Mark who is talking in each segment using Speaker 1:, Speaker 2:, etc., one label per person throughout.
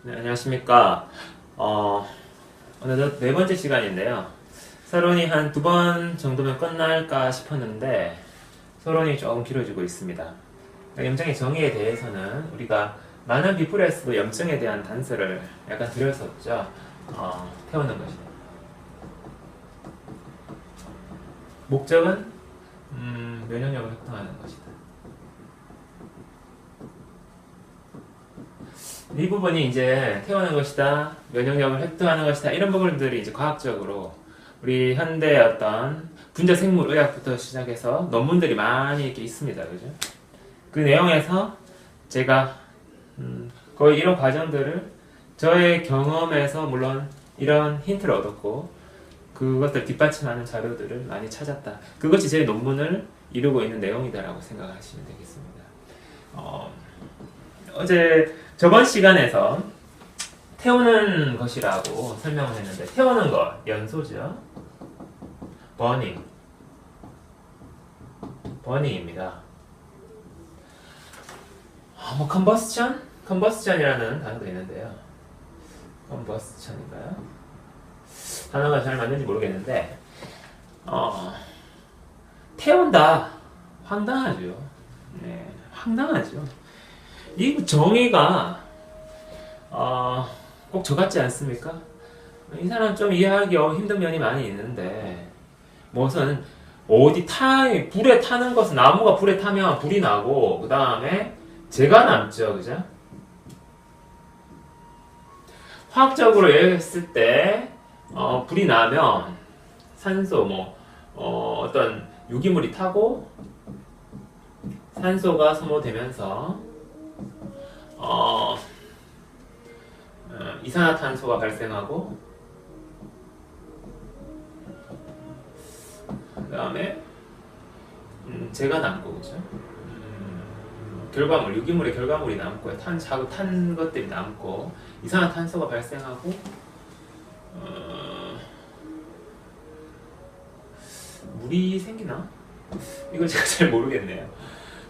Speaker 1: 네, 안녕하십니까. 오늘은 네 번째 시간인데요. 서론이 한 두 번 정도면 끝날까 싶었는데, 서론이 조금 길어지고 있습니다. 염증의 정의에 대해서는 우리가 많은 비플에서도 염증에 대한 단서를 약간 드렸었죠. 태우는 것이다. 목적은 면역력을 획득하는 것이다. 이 부분이 이제 태우는 것이다, 면역력을 획득하는 것이다, 이런 부분들이 이제 과학적으로 우리 현대 어떤 분자 생물 의학부터 시작해서 논문들이 많이 이렇게 있습니다. 그죠? 그 내용에서 제가 거의 이런 과정들을 저의 경험에서 물론 이런 힌트를 얻었고 그것들 뒷받침하는 자료들을 많이 찾았다. 그것이 제 논문을 이루고 있는 내용이다라고 생각하시면 되겠습니다. 어제 저번 시간에서 태우는 것이라고 설명을 했는데, 태우는 것, 연소죠. 버닝입니다. 컨버스천이라는 단어도 있는데요. 컨버스천인가요? 단어가 잘 맞는지 모르겠는데, 태운다. 황당하죠. 네, 황당하죠. 이 정의가 꼭 저 같지 않습니까? 이 사람 좀 이해하기 힘든 면이 많이 있는데, 무슨 불에 타는 것은, 나무가 불에 타면 불이 나고 그 다음에 재가 남죠, 그죠? 화학적으로 얘기했을 때 불이 나면 산소 어떤 유기물이 타고 산소가 소모되면서 이산화탄소가 발생하고 그 다음에 재가 남고, 그죠? 결과물, 유기물의 결과물이 남고 탄 것들이 남고 이산화탄소가 발생하고 물이 생기나? 이거 제가 잘 모르겠네요.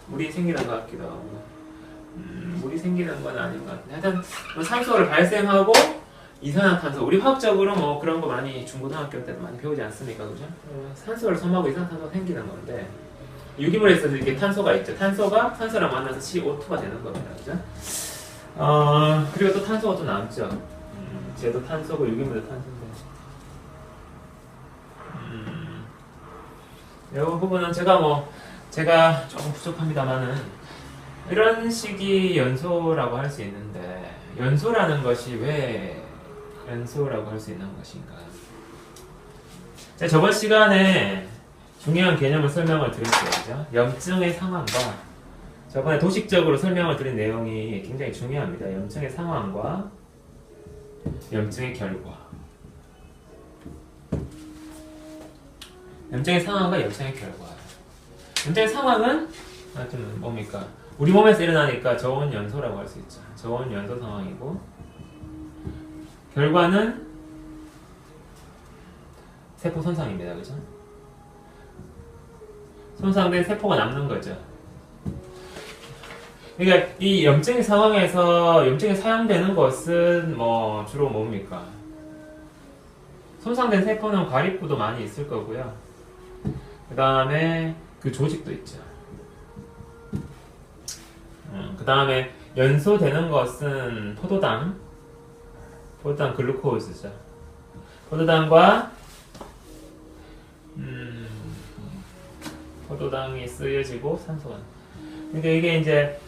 Speaker 1: 물이 생기는 것 같기도 하고 물이 생기는 건 아닌 것 같은데, 하여튼 산소를 발생하고 이산화탄소, 우리 화학적으로 그런 거 많이 중고등학교 때도 많이 배우지 않습니까, 그죠? 산소를 솜하고 이산화탄소가 생기는 건데, 유기물에서 이렇게 탄소가 있죠. 탄소가 산소랑 만나서 CO2가 되는 겁니다, 그죠? 그리고 또 탄소가 또 남죠. 쟤도 탄소고 유기물도 탄소인데, 이 부분은 제가 조금 부족합니다만은, 이런 식이 연소라고 할 수 있는데, 연소라는 것이 왜 연소라고 할 수 있는 것인가? 제가 저번 시간에 중요한 개념을 설명을 드렸어요, 그죠? 염증의 상황과, 저번에 도식적으로 설명을 드린 내용이 굉장히 중요합니다. 염증의 상황과 염증의 결과. 염증의 상황과 염증의 결과. 염증의 상황은 좀 뭡니까? 우리 몸에서 일어나니까 저온 연소라고 할 수 있죠. 저온 연소 상황이고, 결과는 세포 손상입니다. 그죠? 손상된 세포가 남는 거죠. 그러니까 이 염증의 상황에서 염증이 사용되는 것은 주로 뭡니까? 손상된 세포는 과립부도 많이 있을 거고요. 그 다음에 그 조직도 있죠. 그 다음에 연소되는 것은 포도당 글루코즈죠. 포도당과 포도당이 쓰여지고 산소가. 그러니까 이게 이제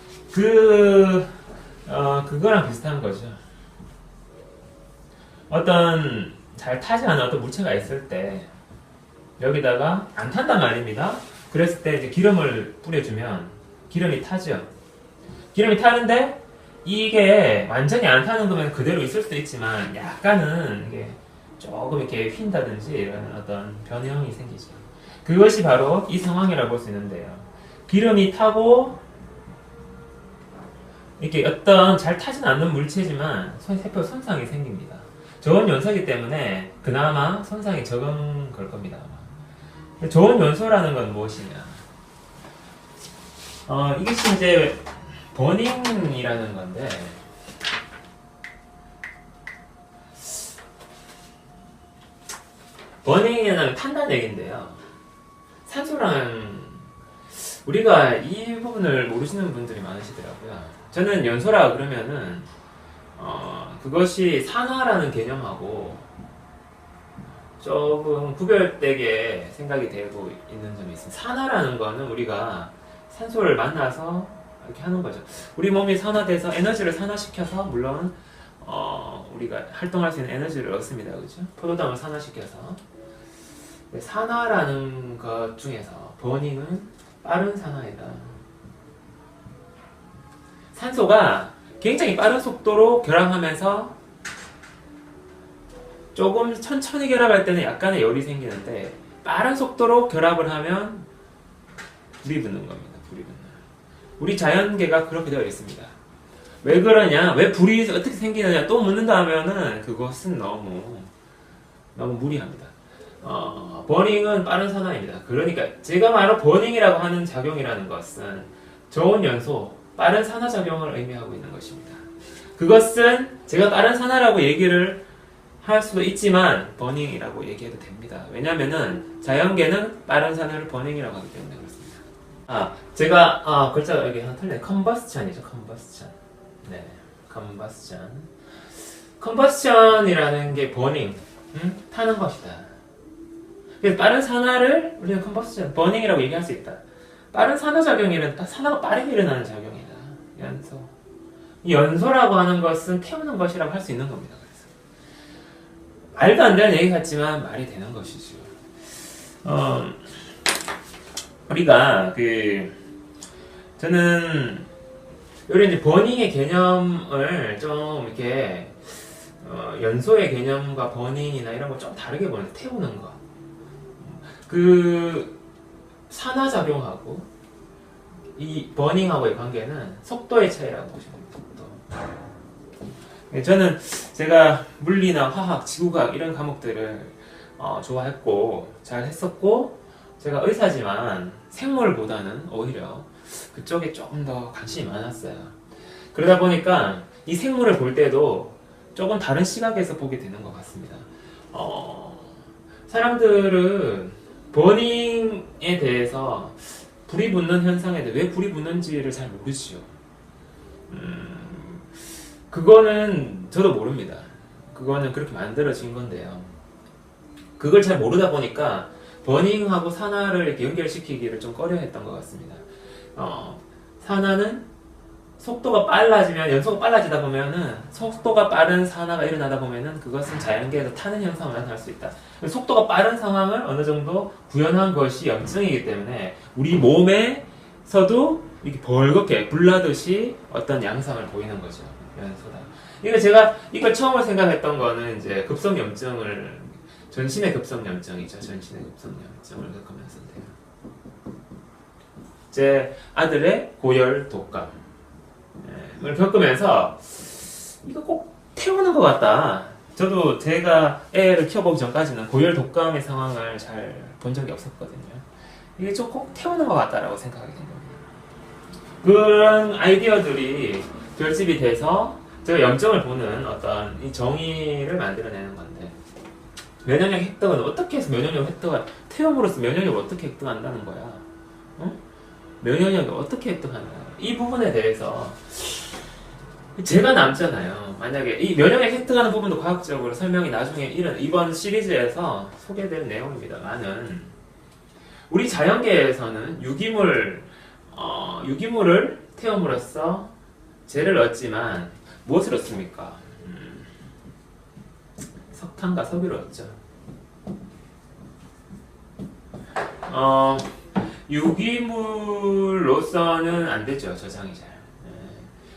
Speaker 1: 그거랑 비슷한 거죠. 어떤 잘 타지 않은 어떤 물체가 있을 때 여기다가 안 탄단 말입니다. 그랬을 때 이제 기름을 뿌려주면 기름이 타죠. 기름이 타는데 이게 완전히 안 타는 거면 그대로 있을 수도 있지만 약간은 이게 조금 이렇게 휜다든지 이런 어떤 변형이 생기죠. 그것이 바로 이 상황이라고 볼 수 있는데요. 기름이 타고 이렇게 어떤 잘 타진 않는 물체지만 세포 손상이 생깁니다. 저온 연소이기 때문에 그나마 손상이 적은 걸 겁니다. 저온 연소라는 건 무엇이냐? 이것이 이제 버닝이라는 건데, 버닝이라는 탄다는 얘기인데요. 산소랑 우리가 이 부분을 모르시는 분들이 많으시더라고요. 저는 연소라 그러면은 그것이 산화라는 개념하고 조금 구별되게 생각이 되고 있는 점이 있습니다. 산화라는 거는 우리가 산소를 만나서 이렇게 하는 거죠. 우리 몸이 산화돼서 에너지를 산화시켜서 물론 우리가 활동할 수 있는 에너지를 얻습니다. 그죠? 포도당을 산화시켜서 산화라는 것 중에서 버닝은 빠른 산화이다. 산소가 굉장히 빠른 속도로 결합하면서 조금 천천히 결합할 때는 약간의 열이 생기는데 빠른 속도로 결합을 하면 불이 붙는 겁니다. 불이 붙는. 우리 자연계가 그렇게 되어 있습니다. 왜 그러냐? 왜 불이 어떻게 생기느냐? 또 묻는다 하면은 그것은 너무 무리합니다. 버닝은 빠른 산화입니다. 그러니까 제가 말한 버닝이라고 하는 작용이라는 것은 저온 연소, 빠른 산화 작용을 의미하고 있는 것입니다. 그것은 제가 빠른 산화라고 얘기를 할 수도 있지만 버닝이라고 얘기해도 됩니다. 왜냐면은 자연계는 빠른 산화를 버닝이라고 하기 때문에 그렇습니다. 제가 글자가 여기 하나 틀리네. 컨버스천이죠. 컨버스천. 네, 컨버스천. 컨버스천이라는 게 버닝, 타는 것이다. 그래서 빠른 산화를 우리가 컨버스천, 버닝이라고 얘기할 수 있다. 빠른 산화작용이란 산화가 빠르게 일어나는 작용이다. 연소. 이 연소라고 하는 것은 태우는 것이라고 할 수 있는 겁니다. 그래서 말도 안 되는 얘기 같지만 말이 되는 것이죠. 우리가 저는 요런 이제 버닝의 개념을 좀 이렇게 연소의 개념과 버닝이나 이런 걸 좀 다르게 보는 태우는 거. 산화작용하고 이 버닝하고의 관계는 속도의 차이라고 보시면 됩니다. 속도. 저는 제가 물리나 화학, 지구과학 이런 과목들을 좋아했고 잘 했었고 제가 의사지만 생물보다는 오히려 그쪽에 조금 더 관심이 많았어요. 그러다 보니까 이 생물을 볼 때도 조금 다른 시각에서 보게 되는 것 같습니다. 사람들은 버닝에 대해서 불이 붙는 현상에 대해 왜 불이 붙는지를 잘 모르지요. 그거는 저도 모릅니다. 그거는 그렇게 만들어진 건데요. 그걸 잘 모르다 보니까 버닝하고 산화를 이렇게 연결시키기를 좀 꺼려했던 것 같습니다. 산화는 속도가 빨라지면 연소가 빨라지다 보면은 속도가 빠른 산화가 일어나다 보면은 그것은 자연계에서 타는 현상을 나타날 수 있다. 속도가 빠른 상황을 어느 정도 구현한 것이 염증이기 때문에 우리 몸에서도 이렇게 벌겋게 불나듯이 어떤 양상을 보이는 거죠. 연소다. 제가 이걸 처음으로 생각했던 거는 이제 전신의 급성염증이죠. 전신의 급성염증을 겪으면서인데요. 제 아들의 고열 독감을 겪으면서 이거 꼭 태우는 것 같다. 저도 제가 애를 키워보기 전까지는 고열 독감의 상황을 잘 본 적이 없었거든요. 이게 좀 꼭 태우는 것 같다라고 생각하게 된 겁니다. 그런 아이디어들이 결집이 돼서 제가 염증을 보는 어떤 이 정의를 만들어내는 건데 면역력 획득은 어떻게 해서 면역력 획득을 태움으로써 면역력을 어떻게 획득한다는 거야? 면역력을 어떻게 획득하는 거야? 이 부분에 대해서 제가 남잖아요. 만약에 이 면역력 획득하는 부분도 과학적으로 설명이 나중에 이번 시리즈에서 소개될 내용입니다만은 우리 자연계에서는 유기물을 태움으로써 재를 얻지만 무엇을 얻습니까? 석탄과 석유를 얻죠. 유기물로서는 안 되죠. 저장이 잘.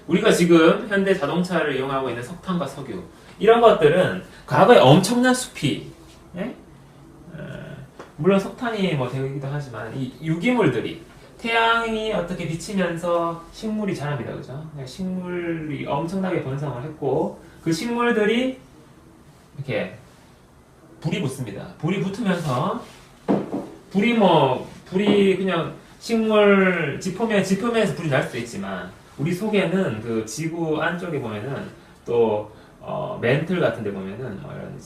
Speaker 1: 우리가 지금 현대 자동차를 이용하고 있는 석탄과 석유 이런 것들은 과거에 엄청난 숲이 물론 석탄이 되기도 하지만 이 유기물들이 태양이 어떻게 비치면서 식물이 자랍니다. 그죠? 식물이 엄청나게 번성을 했고 그 식물들이 이렇게 불이 붙습니다. 불이 붙으면서 불이 그냥 식물 지표면에서 불이 날 수도 있지만 우리 속에는 그 지구 안쪽에 보면은 또 멘틀 같은 데 보면은 이런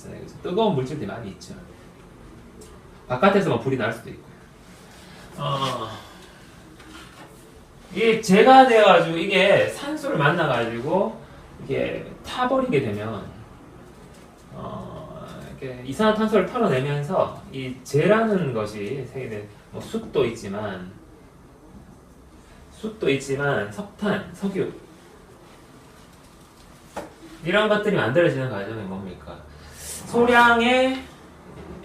Speaker 1: 뜨거운 물질들이 많이 있죠. 바깥에서만 불이 날 수도 있고요. 이게 재가 돼가지고 이게 산소를 만나가지고 이게 타버리게 되면 이렇게 이산화탄소를 털어내면서 이 재라는 것이 세계에 뭐 숯도 있지만 석탄, 석유 이런 것들이 만들어지는 과정이 뭡니까? 소량의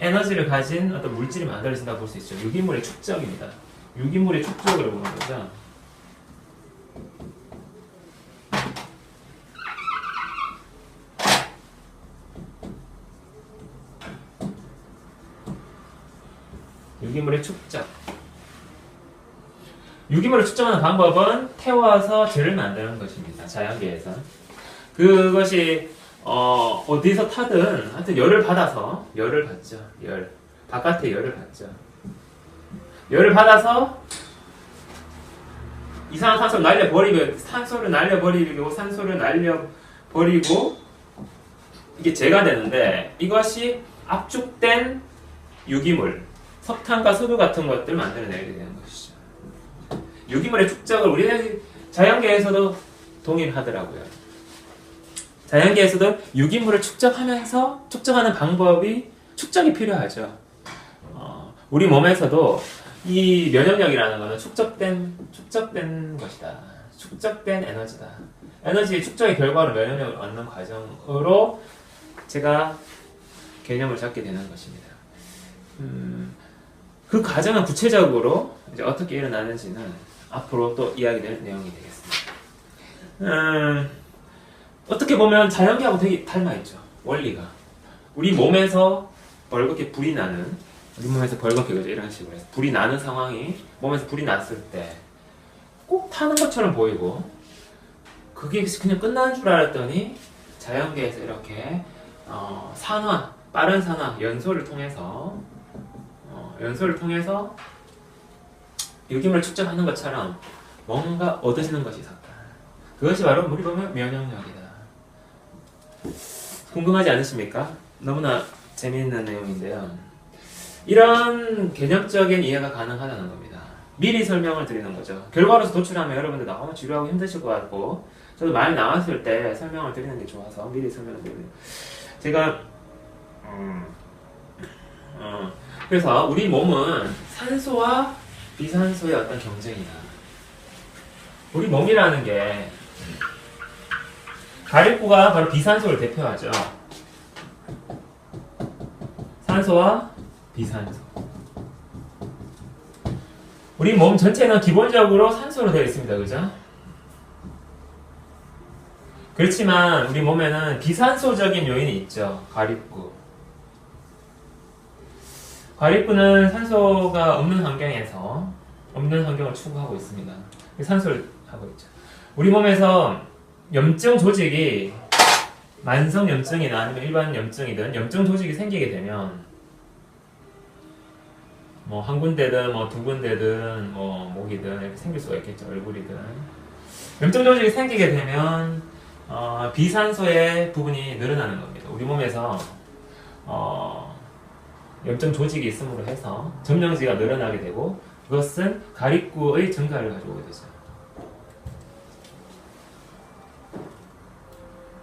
Speaker 1: 에너지를 가진 어떤 물질이 만들어진다고 볼 수 있죠. 유기물의 축적입니다. 유기물의 축적으로 보는 거죠. 유기물의 축적. 유기물을 축적하는 방법은 태워서 재를 만드는 것입니다. 자연계에서. 그것이 어디서 타든 하여튼 열을 받죠. 바깥에 열을 받죠. 열을 받아서 이산화탄소를 날려버리고 산소를 날려버리고 이게 재가 되는데 이것이 압축된 유기물 석탄과 석유 같은 것들을 만들어내게 되는 것이죠. 유기물의 축적을 우리 자연계에서도 동일하더라고요. 자연계에서도 유기물을 축적하는 방법이 축적이 필요하죠. 우리 몸에서도 이 면역력이라는 것은 축적된 것이다. 축적된 에너지다. 에너지의 축적의 결과로 면역력을 얻는 과정으로 제가 개념을 잡게 되는 것입니다. 그 과정은 구체적으로 이제 어떻게 일어나는지는 앞으로 또 이야기될 내용이 되겠습니다. 어떻게 보면 자연계하고 되게 닮아있죠. 원리가. 우리 몸에서 벌겋게 불이 나는, 우리 몸에서 벌겋게 그죠? 이런 식으로 해서 불이 나는 상황이 몸에서 불이 났을 때 꼭 타는 것처럼 보이고 그게 그냥 끝나는 줄 알았더니 자연계에서 이렇게 산화, 빠른 산화, 연소를 통해서 유기물을 축적하는 것처럼 뭔가 얻어지는 것이 있었다. 그것이 바로 우리 보면 면역력이다. 궁금하지 않으십니까? 너무나 재미있는 내용인데요. 이런 개념적인 이해가 가능하다는 겁니다. 미리 설명을 드리는 거죠. 결과로서 도출하면 여러분들 너무 지루하고 힘드실 것 같고 저도 많이 나왔을 때 설명을 드리는 게 좋아서 미리 설명을 드리는 제가 그래서 우리 몸은 산소와 비산소의 어떤 경쟁이다. 우리 몸이라는 게 가립구가 바로 비산소를 대표하죠. 산소와 비산소. 우리 몸 전체는 기본적으로 산소로 되어 있습니다. 그죠? 그렇지만 우리 몸에는 비산소적인 요인이 있죠. 가립구. 가립구는 산소가 없는 환경을 추구하고 있습니다. 산소를 하고 있죠. 우리 몸에서 염증 조직이 만성 염증이나 아니면 일반 염증이든 염증 조직이 생기게 되면 뭐 한 군데든 뭐 두 군데든 뭐 목이든 이렇게 생길 수가 있겠죠. 얼굴이든 염증 조직이 생기게 되면 비산소의 부분이 늘어나는 겁니다. 우리 몸에서 염증 조직이 있음으로 해서 점령지가 늘어나게 되고 그것은 가립구의 증가를 가져오게 되죠.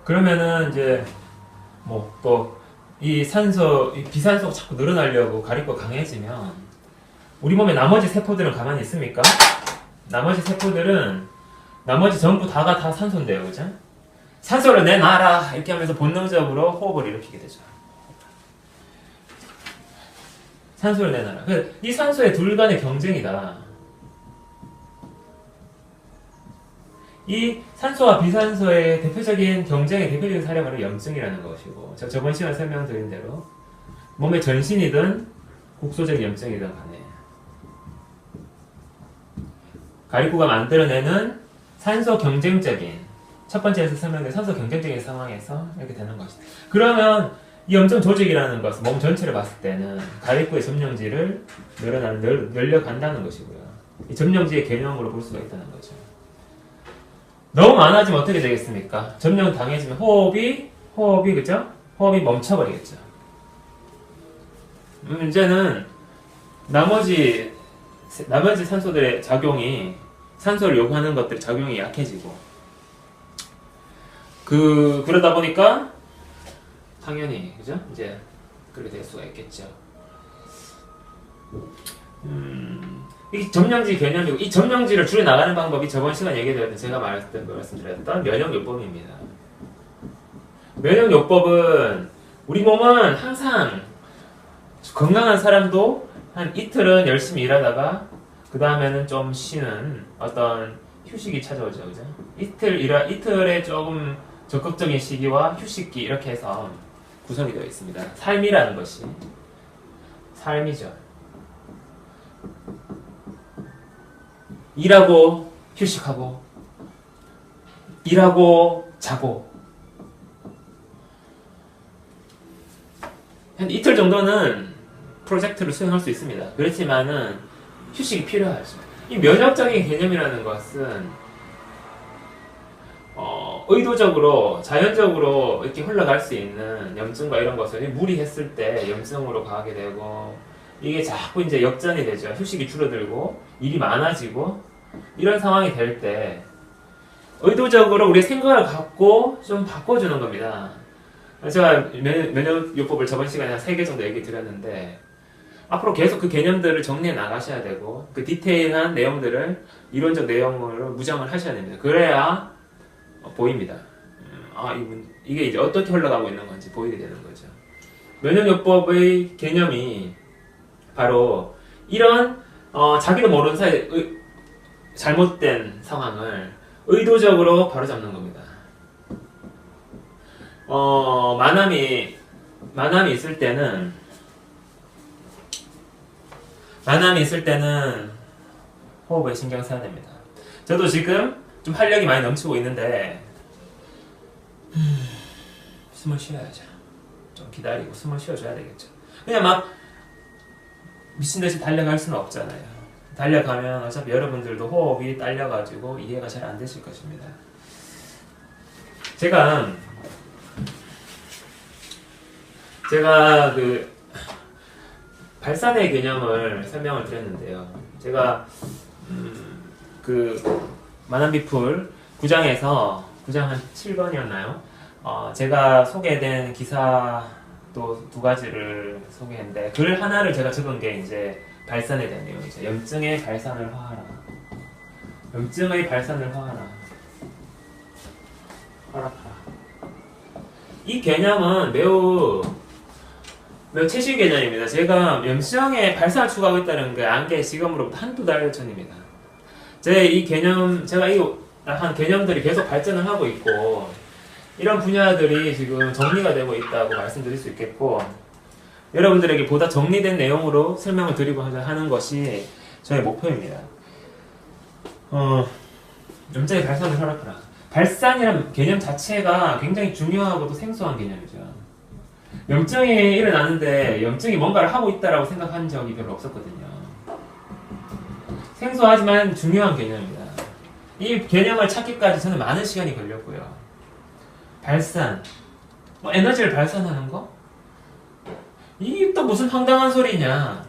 Speaker 1: 그러면은 이제 뭐 또 이 비산소가 자꾸 늘어나려고 가립구가 강해지면 우리 몸의 나머지 세포들은 가만히 있습니까? 나머지 세포들은 나머지 전부 다가 다 산소인데요, 그죠? 산소를 내놔라 이렇게 하면서 본능적으로 호흡을 일으키게 되죠. 산소를 내놔라. 이 산소의 둘 간의 경쟁이다. 이 산소와 비산소의 대표적인 경쟁의 대표적인 사례가 바로 염증이라는 것이고 저번 시간에 설명드린 대로 몸의 전신이든 국소적인 염증이든 간에 가립구가 만들어내는 산소 경쟁적인 첫 번째에서 설명된 산소 경쟁적인 상황에서 이렇게 되는 것이다. 그러면 이 염증 조직이라는 것은 몸 전체를 봤을 때는 가립구의 점령지를 늘려간다는 것이고요. 이 점령지의 개념으로 볼 수가 있다는 거죠. 너무 많아지면 어떻게 되겠습니까? 점령 당해지면 호흡이 그죠? 호흡이 멈춰버리겠죠. 문제는 나머지 산소들의 작용이 산소를 요구하는 것들의 작용이 약해지고 그러다 보니까 당연히 그죠? 이제 그렇게 될 수가 있겠죠. 이 점령지 개념이고 이 점령지를 줄여 나가는 방법이 저번 시간에 얘기드렸던 제가 말씀드렸던 면역요법입니다. 면역요법은 우리 몸은 항상 건강한 사람도 한 이틀은 열심히 일하다가 그 다음에는 좀 쉬는 어떤 휴식이 찾아오죠, 그죠? 이틀에 조금 적극적인 시기와 휴식기 이렇게 해서 구성이 되어 있습니다. 삶이라는 것이 삶이죠. 일하고 휴식하고 일하고 자고 한 이틀 정도는 프로젝트를 수행할 수 있습니다. 그렇지만은 휴식이 필요하죠. 이 면역적인 개념이라는 것은 의도적으로 자연적으로 이렇게 흘러갈 수 있는 염증과 이런 것을 무리했을 때 염증으로 가게 되고 이게 자꾸 이제 역전이 되죠. 휴식이 줄어들고 일이 많아지고 이런 상황이 될 때 의도적으로 우리의 생각을 갖고 좀 바꿔주는 겁니다. 제가 면역요법을 저번 시간에 한 3개 정도 얘기 드렸는데 앞으로 계속 그 개념들을 정리해 나가셔야 되고 그 디테일한 내용들을 이론적 내용으로 무장을 하셔야 됩니다. 그래야 보입니다. 이게 이제 어떻게 흘러가고 있는 건지 보이게 되는 거죠. 면역요법의 개념이 바로 이런 자기도 모르는 사이에 잘못된 상황을 의도적으로 바로잡는 겁니다. 만함이 있을 때는 호흡에 신경 써야 됩니다. 저도 지금 좀 활력이 많이 넘치고 있는데 숨을 쉬어야죠. 좀 기다리고 숨을 쉬어줘야 되겠죠. 그냥 막 미친듯이 달려갈 수는 없잖아요. 달려가면 어차피 여러분들도 호흡이 딸려가지고 이해가 잘 안 되실 것입니다. 제가 그 발산의 개념을 설명을 드렸는데요. 제가 그 만한비풀 9장에서 9장 한 7번이었나요? 제가 소개된 기사도 2가지를 소개했는데 글 하나를 제가 적은 게 이제 발산에 대한 내용이죠. 염증의 발산을 화하라. 염증의 발산을 화하라. 허락하라. 이 개념은 매우 최신 개념입니다. 제가 염증의 발산을 추구하고 있다는 게 안개 지금으로부터 한두 달 전입니다. 제가 한 개념들이 계속 발전을 하고 있고 이런 분야들이 지금 정리가 되고 있다고 말씀드릴 수 있겠고 여러분들에게 보다 정리된 내용으로 설명을 드리고 하는 것이 저의 목표입니다. 염증의 발산을 허락하라. 발산이라는 개념 자체가 굉장히 중요하고도 생소한 개념이죠. 염증이 일어나는데 염증이 뭔가를 하고 있다라고 생각한 적이 별로 없었거든요. 생소하지만 중요한 개념입니다. 이 개념을 찾기까지 저는 많은 시간이 걸렸고요. 발산, 에너지를 발산하는 거? 이게 또 무슨 황당한 소리냐?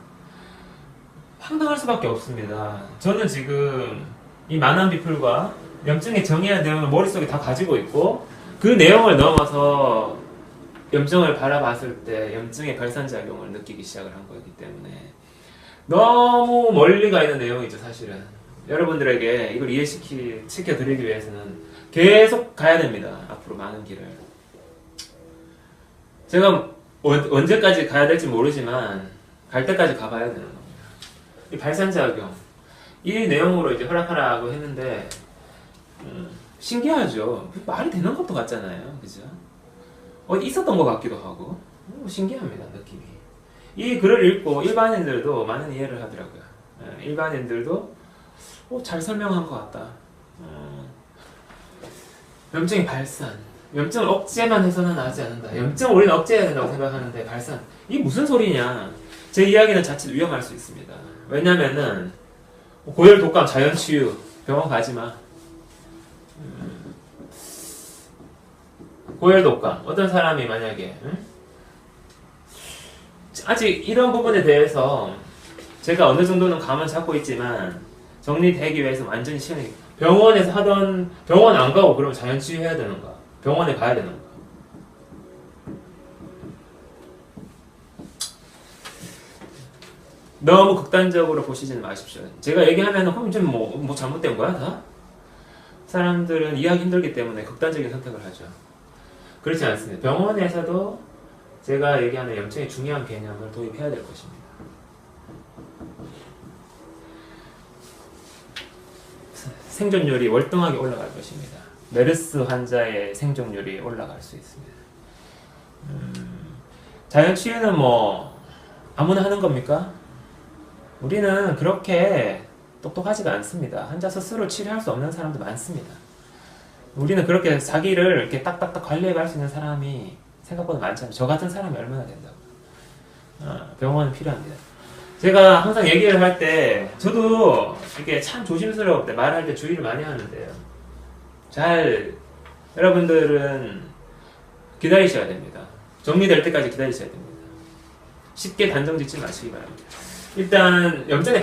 Speaker 1: 황당할 수밖에 없습니다. 저는 지금 이 만한비풀과 염증의 정의한 내용을 머릿속에 다 가지고 있고 그 내용을 넘어서 염증을 바라봤을 때 염증의 발산작용을 느끼기 시작을 한 거기 때문에 너무 멀리 가 있는 내용이죠, 사실은. 여러분들에게 이걸 이해시켜드리기 위해서는 계속 가야 됩니다. 앞으로 많은 길을. 제가 언제까지 가야 될지 모르지만 갈 때까지 가봐야 되는 겁니다. 이 발산작용, 이 내용으로 이제 허락하라고 했는데 신기하죠. 말이 되는 것도 같잖아요, 그죠? 어디 있었던 것 같기도 하고 신기합니다, 느낌이. 이 글을 읽고 일반인들도 많은 이해를 하더라고요. 일반인들도 잘 설명한 것 같다. 염증의 발산, 염증을 억제만 해서는 나지 않는다. 염증을 우리는 억제해야 된다고 생각하는데 발산, 이게 무슨 소리냐. 제 이야기는 자칫 위험할 수 있습니다. 왜냐면은 고열, 독감, 자연치유, 병원 가지마. 고열, 독감, 어떤 사람이 만약에 아직 이런 부분에 대해서 제가 어느 정도는 감은 잡고 있지만 정리되기 위해서 완전히 시간이 병원에서 하던 병원 안 가고 그러면 자연 치유해야 되는가? 병원에 가야 되는가? 너무 극단적으로 보시지는 마십시오. 제가 얘기하면 그럼 좀 뭐 잘못된 거야 다? 사람들은 이해하기 힘들기 때문에 극단적인 선택을 하죠. 그렇지 않습니다. 병원에서도 제가 얘기하는 염증의 중요한 개념을 도입해야 될 것입니다. 생존율이 월등하게 올라갈 것입니다. 메르스 환자의 생존율이 올라갈 수 있습니다. 자연 치유는 뭐 아무나 하는 겁니까? 우리는 그렇게 똑똑하지가 않습니다. 환자 스스로 치료할 수 없는 사람도 많습니다. 우리는 그렇게 자기를 이렇게 딱딱딱 관리해 갈 수 있는 사람이 생각보다 많지 않아요. 저 같은 사람이 얼마나 된다고. 병원은 필요합니다. 제가 항상 얘기를 할 때 저도 이게 참 조심스러울 때 말할 때 주의를 많이 하는데요. 여러분들은 기다리셔야 됩니다. 정리될 때까지 기다리셔야 됩니다. 쉽게 단정 짓지 마시기 바랍니다. 일단 염증의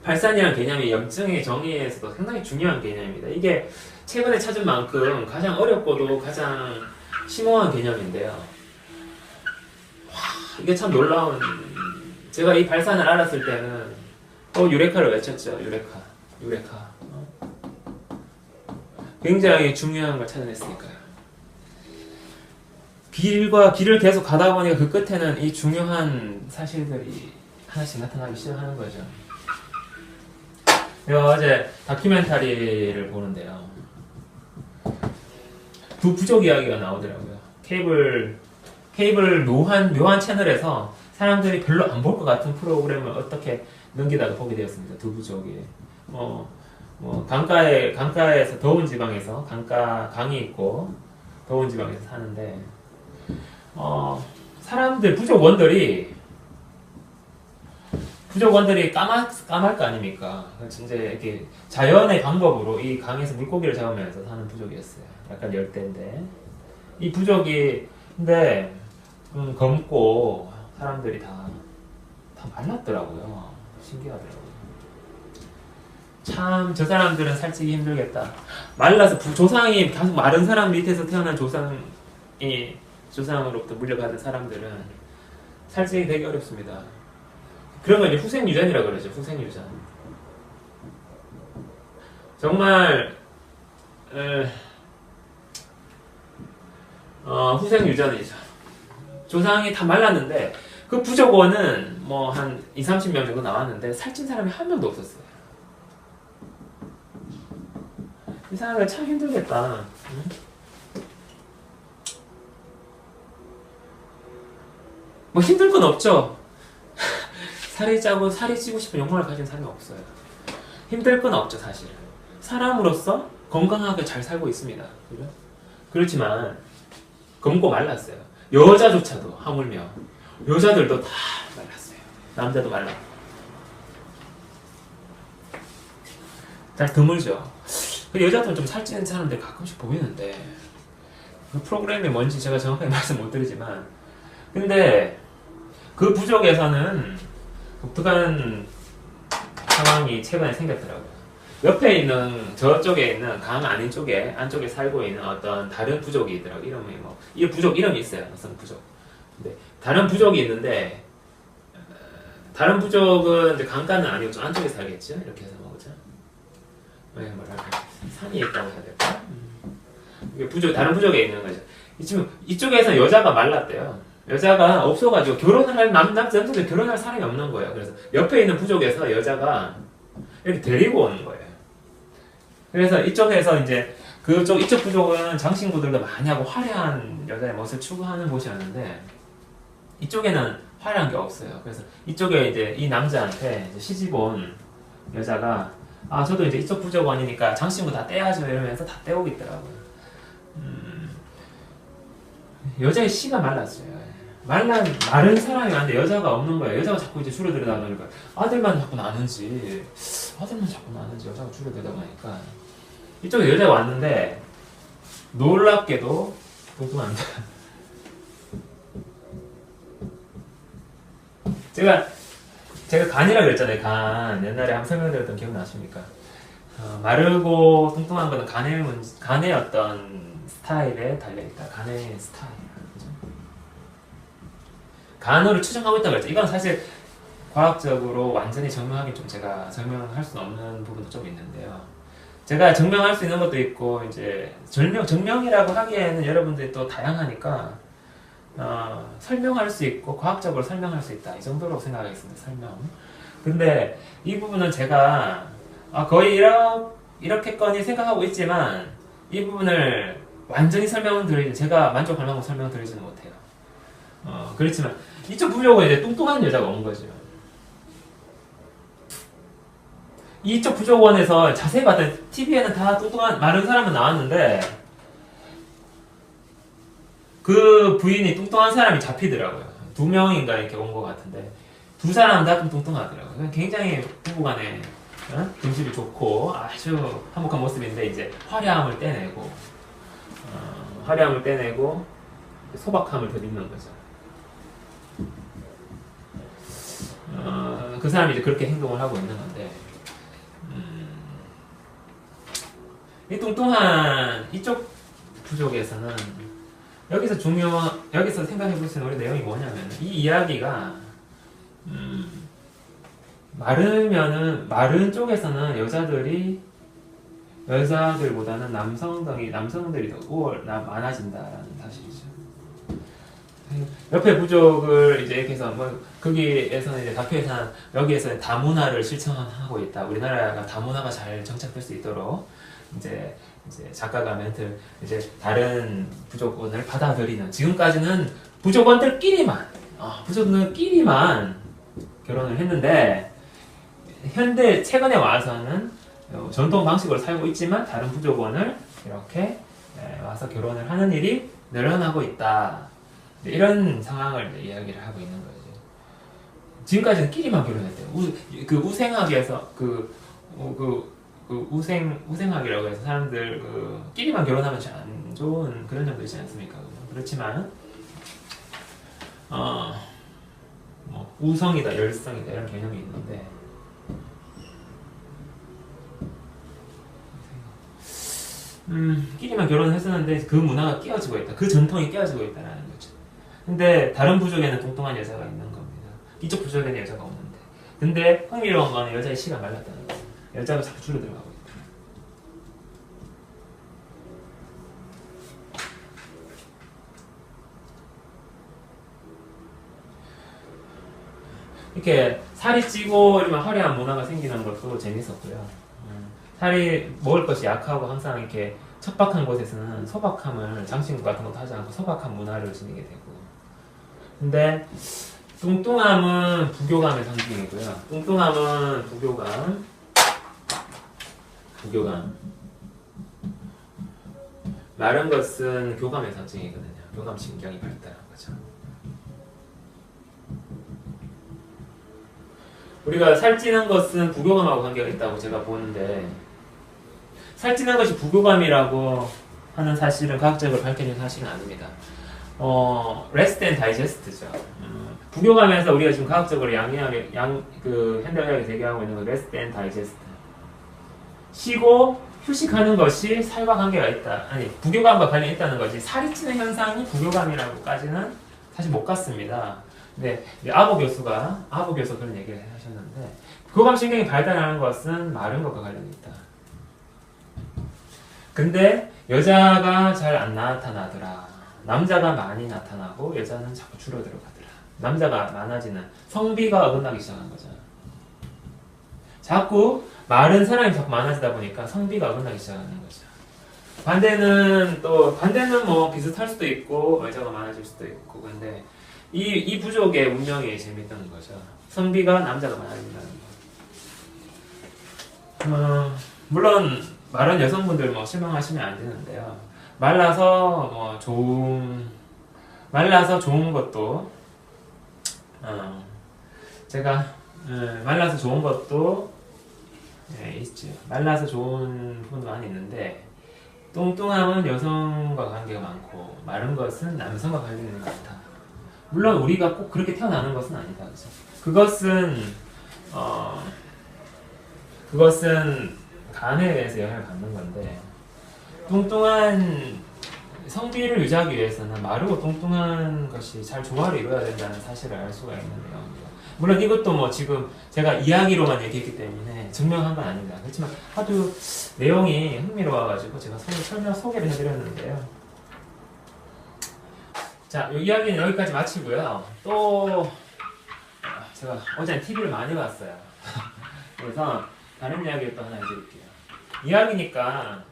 Speaker 1: 발산이라는 개념이 염증의 정의에서도 상당히 중요한 개념입니다. 이게 최근에 찾은 만큼 가장 어렵고도 가장 심오한 개념인데요. 이게 참 놀라운. 제가 이 발산을 알았을 때는 유레카를 외쳤죠. 유레카. 굉장히 중요한 걸 찾아냈으니까요. 길을 계속 가다 보니까 그 끝에는 이 중요한 사실들이 하나씩 나타나기 시작하는 거죠. 제가 어제 다큐멘터리를 보는데요. 두 부족 이야기가 나오더라고요. 케이블 묘한 채널에서 사람들이 별로 안 볼 것 같은 프로그램을 어떻게 넘기다가 보게 되었습니다. 두 부족이. 강가에서 더운 지방에서 강이 있고 더운 지방에서 사는데 부족원들이 까말 거 아닙니까? 이제 이렇게 자연의 방법으로 이 강에서 물고기를 잡으면서 사는 부족이었어요. 약간 열대인데 이 부족이 근데 검고 사람들이 다 말랐더라고요. 신기하더라고요. 참 저 사람들은 살찌기 힘들겠다. 말라서 조상이 계속 마른 사람 밑에서 태어난 조상으로부터 물려받은 사람들은 살찌기 되게 어렵습니다. 그런 걸 이제 후생유전이라고 그러죠. 후생유전. 정말 후생유전이죠. 조상이 다 말랐는데 그 부족원은 뭐 한 20-30명 정도 나왔는데 살찐 사람이 한 명도 없었어요. 이 사람들 참 힘들겠다. 응? 뭐 힘들 건 없죠. 살이 찌고 싶은 욕망을 가진 사람이 없어요. 힘들 건 없죠, 사실. 사람으로서 건강하게 잘 살고 있습니다. 그죠? 그렇지만 검고 말랐어요. 여자조차도 하물며 여자들도 다 말랐어요. 남자도 말랐고. 잘 드물죠. 여자들은 좀 살찌는 사람들 가끔씩 보이는데 그 프로그램이 뭔지 제가 정확하게 말씀 못 드리지만 근데 그 부족에서는 독특한 상황이 최근에 생겼더라고요. 옆에 있는 저쪽에 있는 강 아닌 쪽에 안쪽에 살고 있는 어떤 다른 부족이 있더라고요. 이름이 이 부족 이름이 있어요. 무슨 부족. 근데 다른 부족이 있는데 다른 부족은 이제 강가는 아니고 좀 안쪽에 살겠죠. 이렇게 해서 그죠? 뭐랄까 산이 있다고 해야 될까? 이게 다른 부족에 있는 거죠. 지금 이쪽에서 여자가 말랐대요. 여자가 없어가지고 결혼을 할 남자들 결혼할 사람이 없는 거예요. 그래서 옆에 있는 부족에서 여자가 이렇게 데리고 오는 거예요. 그래서 이쪽에서 이제 이쪽 부족은 장신구들도 많이 하고 화려한 여자의 멋을 추구하는 곳이었는데 이쪽에는 화려한 게 없어요. 그래서 이쪽에 이제 이 남자한테 이제 시집 온 여자가 저도 이제 이쪽 부족원이니까 장신구 다 떼야죠 이러면서 다 떼오고 있더라고요. 여자의 씨가 말랐어요. 마른 사람이 많은데 여자가 없는 거예요. 여자가 자꾸 이제 줄어들다 보니까 아들만 자꾸 나는지 여자가 줄어들다 보니까 이쪽에 여자가 왔는데 놀랍게도 제가 제가 간이라고 그랬잖아요. 간. 옛날에 한번 설명드렸던 기억 나십니까? 마르고 뚱뚱한 거는 간의 어떤 스타일에 달려있다. 간의 스타일. 그죠? 간으로 추정하고 있다고 그랬죠. 이건 사실 과학적으로 완전히 증명하기 좀 제가 증명할 수 없는 부분도 좀 있는데요. 제가 증명할 수 있는 것도 있고, 이제, 증명이라고 하기에는 여러분들이 또 다양하니까, 설명할 수 있고, 과학적으로 설명할 수 있다. 이 정도로 생각하겠습니다. 설명. 근데 이 부분은 제가 거의 이렇게까지 생각하고 있지만, 이 부분을 완전히 제가 만족할 만큼 설명을 드리지는 못해요. 그렇지만, 이쪽 부족은 이제 뚱뚱한 여자가 온 거죠. 이쪽 부족원에서 자세히 봤더니 TV에는 다 뚱뚱한 마른 사람은 나왔는데 그 부인이 뚱뚱한 사람이 잡히더라고요. 2명인가 이렇게 온 것 같은데 2사람 다 좀 뚱뚱하더라고요. 굉장히 부부간에 등집이 좋고 아주 화목한 모습인데 이제 화려함을 떼내고 소박함을 덧입는 거죠. 그 사람이 이제 그렇게 행동을 하고 있는 건데 이 뚱뚱한 이쪽 부족에서는 여기서 생각해 볼 수 있는 우리 내용이 뭐냐면 이 이야기가 마른 쪽에서는 여자들보다는 남성들이 더 많아진다라는 사실이죠. 옆에 부족을 이제 이렇게 해서 거기에서는 이제 다큐에서는 여기에서는 다문화를 실천하고 있다. 우리나라가 다문화가 잘 정착될 수 있도록 이제 작가가 멘트 이제 다른 부족원을 받아들이는 지금까지는 부족원들끼리만 결혼을 했는데 최근에 와서는 전통 방식으로 살고 있지만 다른 부족원을 이렇게 와서 결혼을 하는 일이 늘어나고 있다. 이런 상황을 이야기를 하고 있는 거죠. 지금까지는 끼리만 결혼했대요. 우생학에서 우생학이라고 해서 사람들 끼리만 결혼하면 안 좋은 그런 점도 있지 않습니까? 그렇지만 우성이다, 열성이다 이런 개념이 있는데 끼리만 결혼을 했었는데 그 문화가 깨어지고 있다, 그 전통이 깨어지고 있다라는 거죠. 근데 다른 부족에는 뚱뚱한 여자가 있는 겁니다. 이쪽 부족에는 여자가 없는데. 근데 흥미로운 건 여자의 씨가 말랐다는 거예요. 여자가 자꾸 줄어들어가고 있다. 이렇게 살이 찌고 이러면 화려한 문화가 생기는 것도 재밌었고요. 살이 먹을 것이 약하고 항상 이렇게 척박한 곳에서는 소박함을 장신구 같은 것도 하지 않고 소박한 문화를 지니게 되고. 근데 뚱뚱함은 부교감의 상징이고요. 뚱뚱함은 부교감. 마른 것은 교감의 상징이거든요. 교감 신경이 발달한 거죠. 우리가 살찌는 것은 부교감하고 관계가 있다고 제가 보는데 살찌는 것이 부교감이라고 하는 사실은 과학적으로 밝혀진 사실은 아닙니다. rest and digest죠. 부교감에서 우리가 지금 과학적으로 현대의학에 제기하고 있는 건 rest and digest. 쉬고 휴식하는 것이 살과 관계가 있다. 아니, 부교감과 관련이 있다는 거지. 살이 찌는 현상이 부교감이라고까지는 사실 못 갔습니다. 근데 아보 교수가 그런 얘기를 하셨는데 부교감 신경이 발달하는 것은 마른 것과 관련이 있다. 근데 여자가 잘 안 나타나더라. 남자가 많이 나타나고 여자는 자꾸 줄어들어가더라. 남자가 많아지는 성비가 어긋나기 시작한 거죠. 자꾸 마른 사람이 자꾸 많아지다 보니까 성비가 어긋나기 시작하는 거죠. 반대는 뭐 비슷할 수도 있고 여자가 많아질 수도 있고. 근데 이 부족의 운명이 재밌던 거죠. 성비가 남자가 많아진다는 거. 물론 마른 여성분들 뭐 실망하시면 안 되는데요. 말라서 좋은 것도 제가 말라서 좋은 것도 있죠. 말라서 좋은 부분도 많이 있는데 뚱뚱함은 여성과 관계가 많고 마른 것은 남성과 관계가 많다. 물론 우리가 꼭 그렇게 태어나는 것은 아니다. 그죠? 그것은 어, 그것은 간에 대해서 영향을 받는 건데 뚱뚱한 성비를 유지하기 위해서는 마르고 뚱뚱한 것이 잘 조화를 이루어야 된다는 사실을 알 수가 있는 내용입니다. 물론 이것도 뭐 지금 제가 이야기로만 얘기했기 때문에 증명한 건 아닙니다. 그렇지만 하도 내용이 흥미로워가지고 제가 소개를 해드렸는데요. 자, 이 이야기는 여기까지 마치고요. 또 제가 어제 TV를 많이 봤어요. 그래서 다른 이야기를 또 하나 해드릴게요. 이야기니까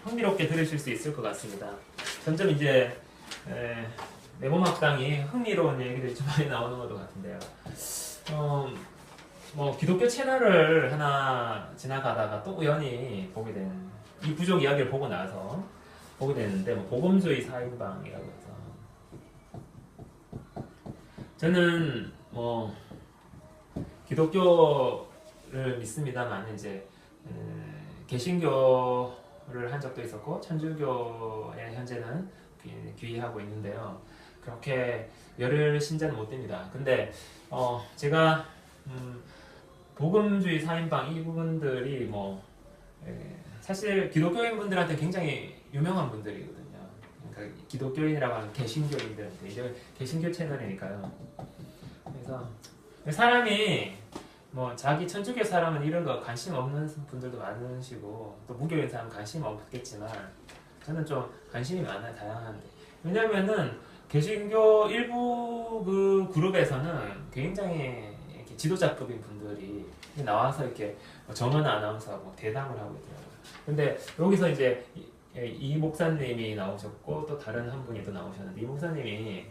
Speaker 1: 흥미롭게 들으실 수 있을 것 같습니다. 점점 이제 내모막당이 흥미로운 얘기들이 좀 많이 나오는 것도 같은데요. 뭐 기독교 채널을 하나 지나가다가 또 우연히 보게 된 이 부족 이야기를 보고 나서 보게 됐는데 뭐 복음주의 4인방이라고 해서 저는 뭐 기독교를 믿습니다만 이제 개신교를 한 적도 있었고 천주교에 현재는 귀의하고 있는데요. 그렇게 열혈 신자는 못 됩니다. 근데 제가 복음주의 4인방 이 부분들이 뭐 사실 기독교인 분들한테 굉장히 유명한 분들이거든요. 그러니까 기독교인이라고 하는 개신교인들한테 이제 개신교 채널이니까요. 그래서 사람이 뭐 자기 천주교 사람은 이런 거 관심 없는 분들도 많으시고 또 무교인 사람 관심 없겠지만 저는 좀 관심이 많아요. 다양한데 왜냐면은 개신교 일부 그 그룹에서는 굉장히 이렇게 지도자급인 분들이 나와서 이렇게 정은 아나운서하고 대담을 하고 있더라고요. 근데 여기서 이제 이 목사님이 나오셨고 또 다른 한 분이 또 나오셨는데 이 목사님이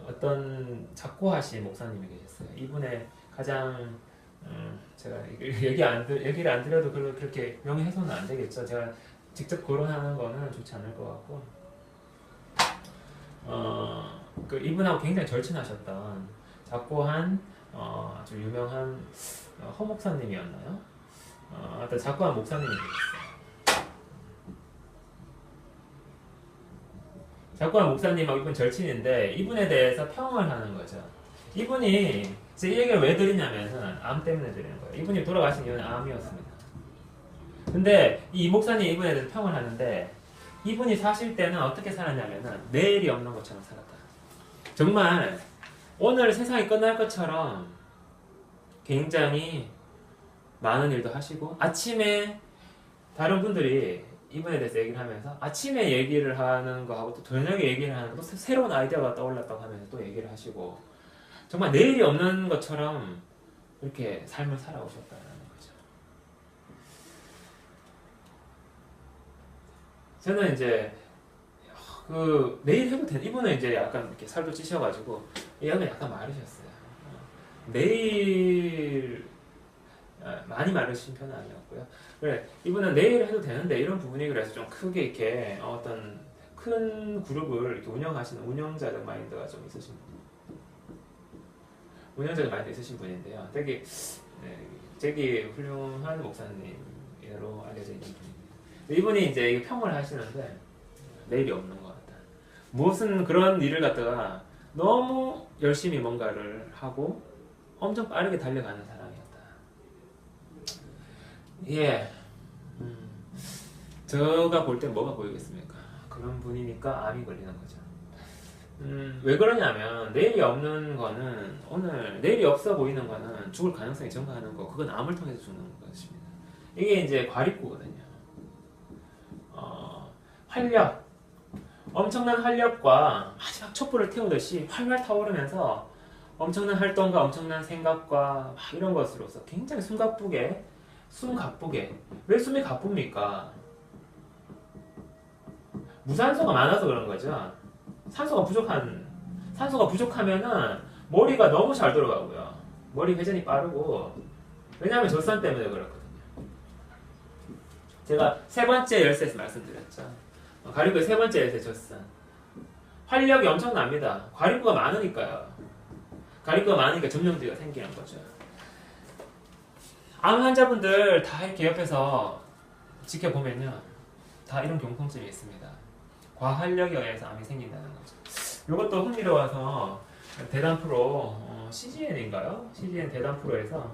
Speaker 1: 어떤 작고하신 목사님이 계셨어요. 이분의 가장 제가 얘기를 안 드려도 그렇게 명예훼손은 안 되겠죠. 제가 직접 거론하는 거는 좋지 않을 것 같고 그 이분하고 굉장히 절친하셨던 작고한 아주 유명한 허 목사님이었나요? 어떤 작고한 목사님이 계셨어요. 작고한 목사님하고 이분 절친인데 이분에 대해서 평을 하는 거죠. 이분이 이 얘기를 왜 드리냐면은 암 때문에 드리는 거예요. 이분이 돌아가신 이유는 암이었습니다. 근데 이 목사님 이분에 대해서 평을 하는데 이분이 사실 때는 어떻게 살았냐면은 내일이 없는 것처럼 살았다. 정말 오늘 세상이 끝날 것처럼 굉장히 많은 일도 하시고 아침에 다른 분들이 이분에 대해서 얘기를 하면서 아침에 얘기를 하는 거하고 또 저녁에 얘기를 하는 거 또 새로운 아이디어가 떠올랐다고 하면서 또 얘기를 하시고 정말 내일이 없는 것처럼 이렇게 삶을 살아오셨다는 거죠. 저는 이제 그 내일 해도 되는 이분은 이제 약간 이렇게 살도 찌셔가지고 이분은 약간 마르셨어요. 내일 많이 마르신 편은 아니었고요. 그래 이분은 내일 해도 되는데 이런 부분이 그래서 좀 크게 이렇게 어떤 큰 그룹을 이렇게 운영하시는 운영자적 마인드가 좀 있으신 분인데요. 되게 훌륭한 목사님으로 알려져 있는 분입니다. 이분이 이제 평을 하시는데 내일이 없는 것 같다. 무슨 그런 일을 갖다가 너무 열심히 뭔가를 하고 엄청 빠르게 달려가는 사람이었다. 예. 제가 볼 때 뭐가 보이겠습니까? 그런 분이니까 암이 걸리는 거죠. 왜 그러냐면 내일이 없는 거는 내일이 없어 보이는 거는 죽을 가능성이 증가하는 거 그건 암을 통해서 죽는 것입니다. 이게 이제 과립구거든요. 활력 엄청난 활력과 마지막 촛불을 태우듯이 활활 타오르면서 엄청난 활동과 엄청난 생각과 막 이런 것으로서 굉장히 숨 가쁘게 왜 숨이 가쁩니까? 무산소가 많아서 그런 거죠. 산소가 부족하면은 머리가 너무 잘 돌아가고요. 머리 회전이 빠르고 왜냐하면 젖산 때문에 그렇거든요. 제가 세 번째 열쇠에서 말씀드렸죠. 과립구의 세 번째 열쇠 젖산. 활력이 엄청납니다. 과립구가 많으니까요. 과립구가 많으니까 점령두가 생기는 거죠. 암 환자분들 다 이렇게 옆에서 지켜보면요. 다 이런 공통점이 있습니다. 과활력에 의해서 암이 생긴다는 거죠. 이것도 흥미로워서 대담 프로 CGN인가요? CGN 대담 프로에서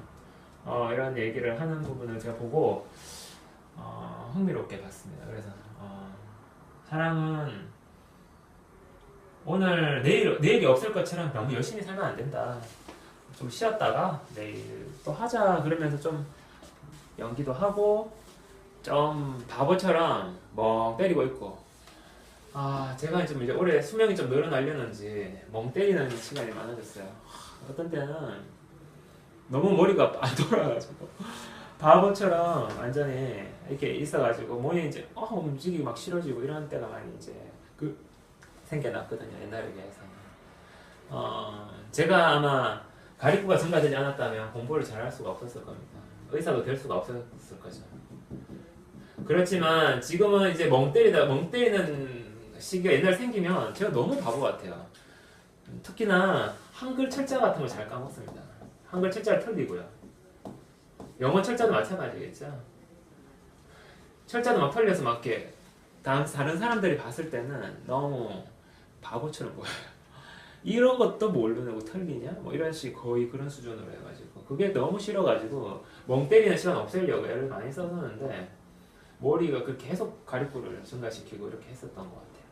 Speaker 1: 이런 얘기를 하는 부분을 제가 보고 흥미롭게 봤습니다. 그래서 사랑은 오늘 내일이 없을 것처럼 너무 열심히 살면 안 된다. 좀 쉬었다가 내일 또 하자 그러면서 좀 연기도 하고 좀 바보처럼 멍 때리고 있고 제가 좀 이제 올해 수명이 좀 늘어나려는지 멍 때리는 시간이 많아졌어요. 어떤 때는 너무 머리가 안 돌아가지고 바보처럼 완전히 이렇게 있어가지고 몸이 이제 움직이기 막 싫어지고 이런 때가 많이 이제 생겨났거든요. 옛날에 비해서. 제가 아마 가리꾸가 증가되지 않았다면 공부를 잘할 수가 없었을 겁니다. 의사도 될 수가 없었을 거죠. 그렇지만 지금은 이제 멍 때리는 시기가 옛날에 생기면 제가 너무 바보 같아요. 특히나 한글 철자 같은 걸 잘 까먹습니다. 한글 철자를 틀리고요. 영어 철자도 마찬가지겠죠. 철자도 막 틀려서 막 이렇게 다른 사람들이 봤을 때는 너무 바보처럼 보여요. 이런 것도 모르고 틀리냐? 뭐 이런 식 거의 그런 수준으로 해가지고 그게 너무 싫어가지고 멍 때리는 시간 없애려고 애를 많이 썼었는데 머리가 그 계속 가리꾸를 증가시키고 이렇게 했었던 것 같아요.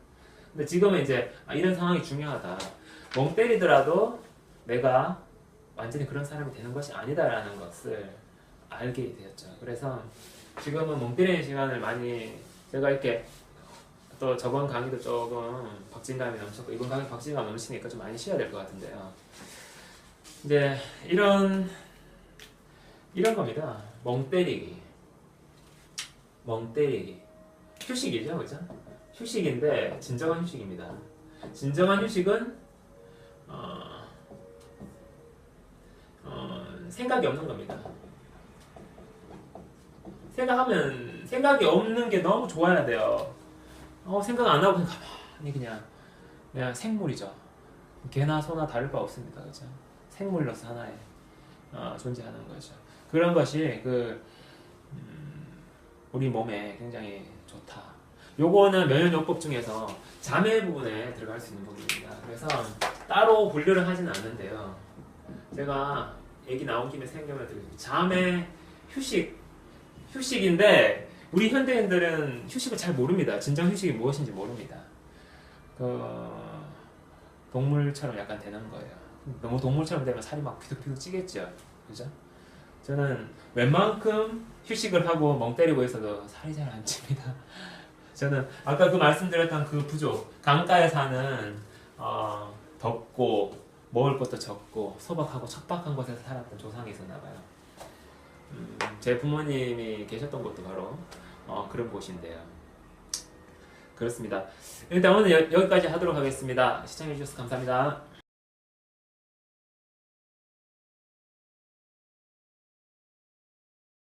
Speaker 1: 근데 지금은 이제 이런 상황이 중요하다. 멍 때리더라도 내가 완전히 그런 사람이 되는 것이 아니다라는 것을 알게 되었죠. 그래서 지금은 멍 때리는 시간을 많이 제가 이렇게 또 저번 강의도 조금 박진감이 넘쳤고 이번 강의 박진감 넘치니까 좀 많이 쉬어야 될 것 같은데요. 이제 이런 겁니다. 멍 때리기. 휴식이죠, 그죠? 휴식인데 진정한 휴식입니다. 진정한 휴식은 생각이 없는 겁니다. 생각이 없는 게 너무 좋아야 돼요. 생각 안 하고 그냥 생물이죠. 개나 소나 다를 바 없습니다. 그죠? 생물로서 하나의 존재하는 거죠. 그런 것이 우리 몸에 굉장히 좋다. 요거는 면역요법 중에서 잠의 부분에 들어갈 수 있는 부분입니다. 그래서 따로 분류를 하진 않는데요. 제가 얘기 나온 김에 생각을 드리겠습니다. 잠의 휴식인데 우리 현대인들은 휴식을 잘 모릅니다. 진정 휴식이 무엇인지 모릅니다. 동물처럼 약간 되는 거예요. 너무 동물처럼 되면 살이 막 비득비득 찌겠죠. 그죠? 저는 웬만큼 휴식을 하고 멍 때리고 있어도 살이 잘 안 찝니다. 저는 아까 그 말씀드렸던 그 부족, 강가에 사는 덥고 먹을 것도 적고 소박하고 척박한 곳에서 살았던 조상이 있었나 봐요. 제 부모님이 계셨던 곳도 바로 그런 곳인데요. 그렇습니다. 일단 오늘 여기까지 하도록 하겠습니다. 시청해주셔서 감사합니다.